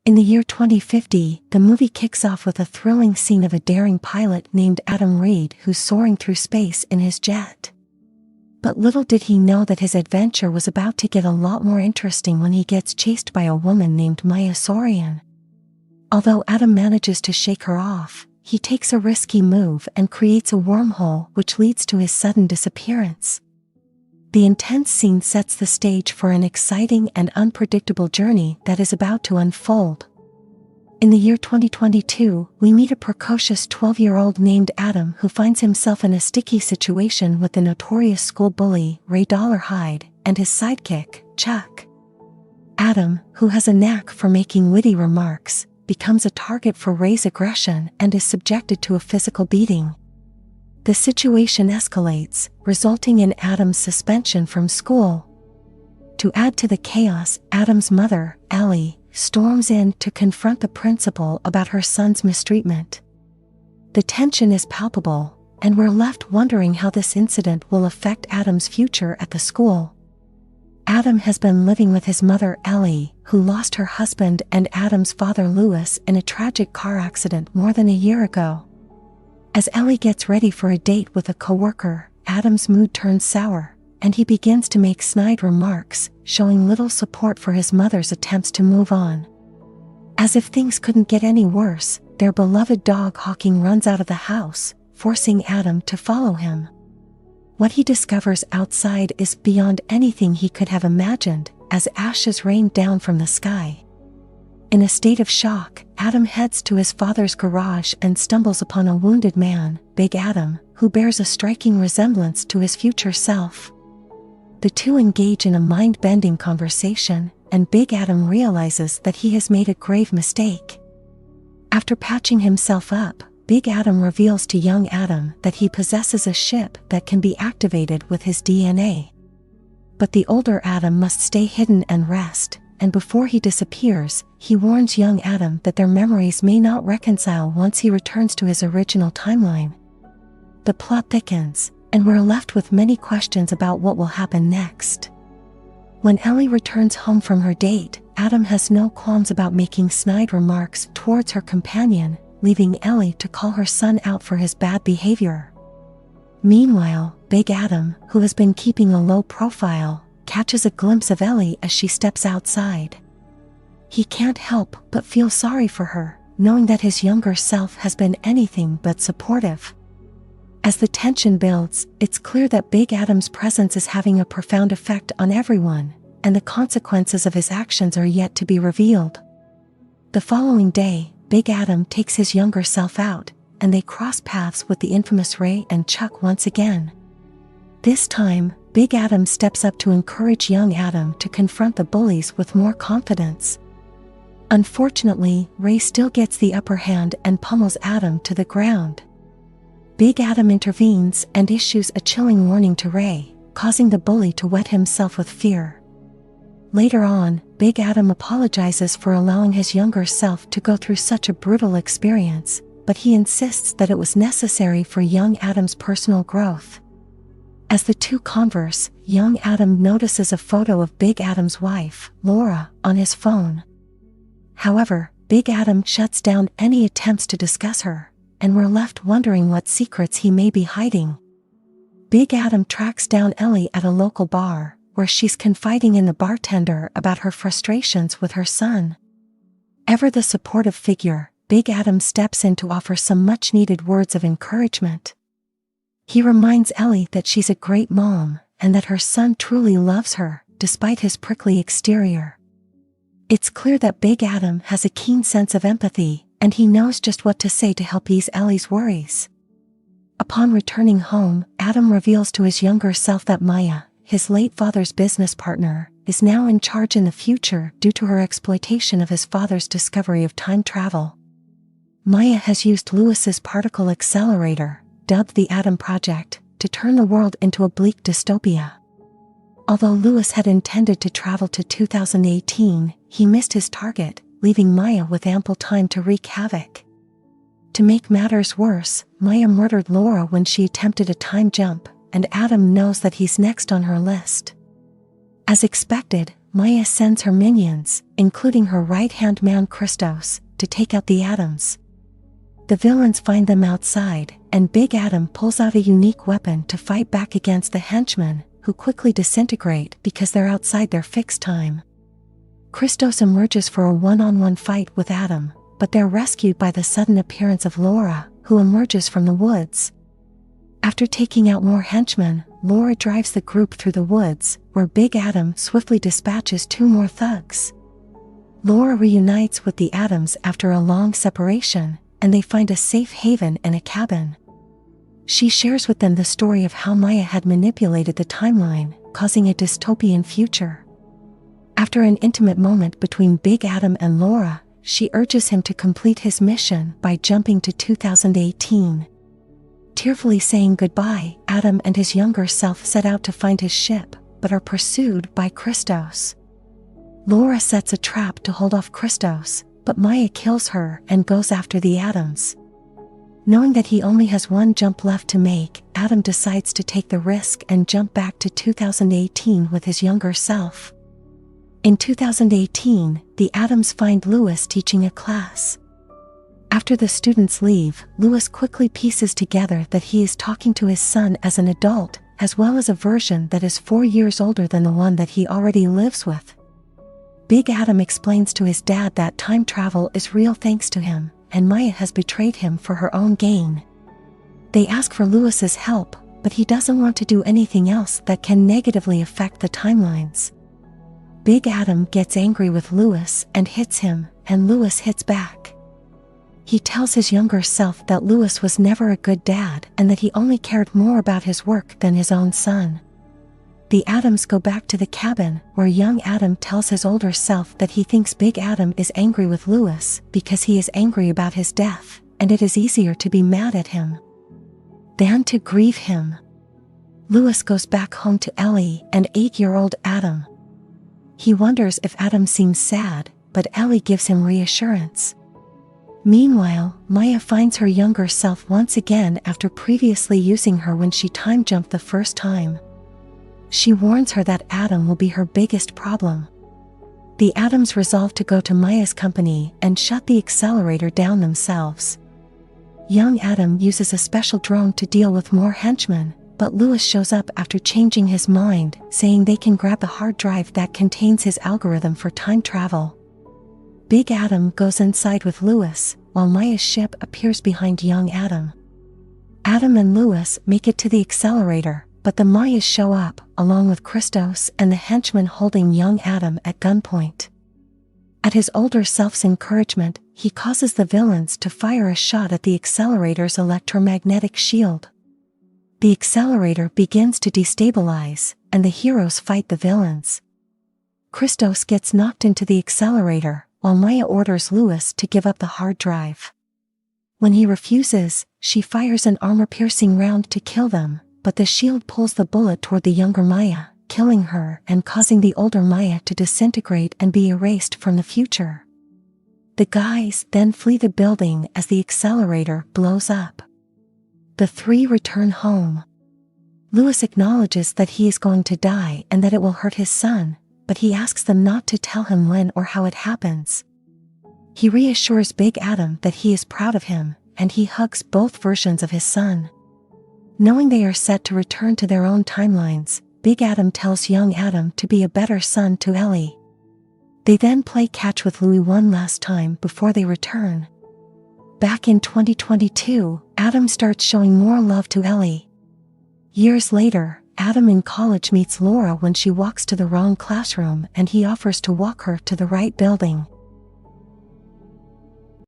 In the year 2050, the movie kicks off with a thrilling scene of a daring pilot named Adam Reed who's soaring through space in his jet. But little did he know that his adventure was about to get a lot more interesting when he gets chased by a woman named Maya Sorian. Although Adam manages to shake her off, he takes a risky move and creates a wormhole which leads to his sudden disappearance. The intense scene sets the stage for an exciting and unpredictable journey that is about to unfold. In the year 2022, we meet a precocious 12-year-old named Adam who finds himself in a sticky situation with the notorious school bully, Ray Dollarhide, and his sidekick, Chuck. Adam, who has a knack for making witty remarks, becomes a target for Ray's aggression and is subjected to a physical beating. The situation escalates, resulting in Adam's suspension from school. To add to the chaos, Adam's mother, Ellie, storms in to confront the principal about her son's mistreatment. The tension is palpable, and we're left wondering how this incident will affect Adam's future at the school. Adam has been living with his mother, Ellie, who lost her husband and Adam's father, Louis, in a tragic car accident more than a year ago. As Ellie gets ready for a date with a coworker, Adam's mood turns sour, and he begins to make snide remarks, showing little support for his mother's attempts to move on. As if things couldn't get any worse, their beloved dog Hawking runs out of the house, forcing Adam to follow him. What he discovers outside is beyond anything he could have imagined, as ashes rain down from the sky. In a state of shock, Adam heads to his father's garage and stumbles upon a wounded man, Big Adam, who bears a striking resemblance to his future self. The two engage in a mind-bending conversation, and Big Adam realizes that he has made a grave mistake. After patching himself up, Big Adam reveals to young Adam that he possesses a ship that can be activated with his DNA. But the older Adam must stay hidden and rest, and before he disappears, he warns young Adam that their memories may not reconcile once he returns to his original timeline. The plot thickens, and we're left with many questions about what will happen next. When Ellie returns home from her date, Adam has no qualms about making snide remarks towards her companion, leaving Ellie to call her son out for his bad behavior. Meanwhile, Big Adam, who has been keeping a low profile, catches a glimpse of Ellie as she steps outside. He can't help but feel sorry for her, knowing that his younger self has been anything but supportive. As the tension builds, it's clear that Big Adam's presence is having a profound effect on everyone, and the consequences of his actions are yet to be revealed. The following day, Big Adam takes his younger self out, and they cross paths with the infamous Ray and Chuck once again. This time, Big Adam steps up to encourage young Adam to confront the bullies with more confidence. Unfortunately, Ray still gets the upper hand and pummels Adam to the ground. Big Adam intervenes and issues a chilling warning to Ray, causing the bully to wet himself with fear. Later on, Big Adam apologizes for allowing his younger self to go through such a brutal experience, but he insists that it was necessary for young Adam's personal growth. As the two converse, young Adam notices a photo of Big Adam's wife, Laura, on his phone. However, Big Adam shuts down any attempts to discuss her, and we're left wondering what secrets he may be hiding. Big Adam tracks down Ellie at a local bar, where she's confiding in the bartender about her frustrations with her son. Ever the supportive figure, Big Adam steps in to offer some much-needed words of encouragement. He reminds Ellie that she's a great mom, and that her son truly loves her, despite his prickly exterior. It's clear that Big Adam has a keen sense of empathy, and he knows just what to say to help ease Ellie's worries. Upon returning home, Adam reveals to his younger self that Maya, his late father's business partner, is now in charge in the future due to her exploitation of his father's discovery of time travel. Maya has used Louis's particle accelerator, dubbed the Adam Project, to turn the world into a bleak dystopia. Although Louis had intended to travel to 2018, he missed his target, leaving Maya with ample time to wreak havoc. To make matters worse, Maya murdered Laura when she attempted a time jump, and Adam knows that he's next on her list. As expected, Maya sends her minions, including her right-hand man Christos, to take out the Atoms. The villains find them outside, and Big Adam pulls out a unique weapon to fight back against the henchmen, who quickly disintegrate because they're outside their fixed time. Christos emerges for a one-on-one fight with Adam, but they're rescued by the sudden appearance of Laura, who emerges from the woods. After taking out more henchmen, Laura drives the group through the woods, where Big Adam swiftly dispatches 2 more thugs. Laura reunites with the Atoms after a long separation, and they find a safe haven in a cabin. She shares with them the story of how Maya had manipulated the timeline, causing a dystopian future. After an intimate moment between Big Adam and Laura, she urges him to complete his mission by jumping to 2018. Tearfully saying goodbye, Adam and his younger self set out to find his ship, but are pursued by Christos. Laura sets a trap to hold off Christos, but Maya kills her and goes after the Atoms. Knowing that he only has one jump left to make, Adam decides to take the risk and jump back to 2018 with his younger self. In 2018, the Atoms find Lewis teaching a class. After the students leave, Lewis quickly pieces together that he is talking to his son as an adult, as well as a version that is 4 years older than the one that he already lives with. Big Adam explains to his dad that time travel is real thanks to him, and Maya has betrayed him for her own gain. They ask for Lewis's help, but he doesn't want to do anything else that can negatively affect the timelines. Big Adam gets angry with Lewis and hits him, and Lewis hits back. He tells his younger self that Lewis was never a good dad and that he only cared more about his work than his own son. The Atoms go back to the cabin, where young Adam tells his older self that he thinks Big Adam is angry with Lewis because he is angry about his death, and it is easier to be mad at him than to grieve him. Lewis goes back home to Ellie and 8-year-old Adam. He wonders if Adam seems sad, but Ellie gives him reassurance. Meanwhile, Maya finds her younger self once again after previously using her when she time jumped the first time. She warns her that Adam will be her biggest problem. The Atoms resolve to go to Maya's company and shut the accelerator down themselves. Young Adam uses a special drone to deal with more henchmen, but Lewis shows up after changing his mind, saying they can grab the hard drive that contains his algorithm for time travel. Big Adam goes inside with Lewis, while Maya's ship appears behind young Adam. Adam and Lewis make it to the accelerator, but the Mayas show up, along with Christos and the henchmen holding young Adam at gunpoint. At his older self's encouragement, he causes the villains to fire a shot at the accelerator's electromagnetic shield. The accelerator begins to destabilize, and the heroes fight the villains. Christos gets knocked into the accelerator, while Maya orders Lewis to give up the hard drive. When he refuses, she fires an armor-piercing round to kill them, but the shield pulls the bullet toward the younger Maya, killing her and causing the older Maya to disintegrate and be erased from the future. The guys then flee the building as the accelerator blows up. The 3 return home. Lewis acknowledges that he is going to die and that it will hurt his son, but he asks them not to tell him when or how it happens. He reassures Big Adam that he is proud of him, and he hugs both versions of his son. Knowing they are set to return to their own timelines, Big Adam tells young Adam to be a better son to Ellie. They then play catch with Louie one last time before they return. Back in 2022, Adam starts showing more love to Ellie. Years later, Adam in college meets Laura when she walks to the wrong classroom and he offers to walk her to the right building.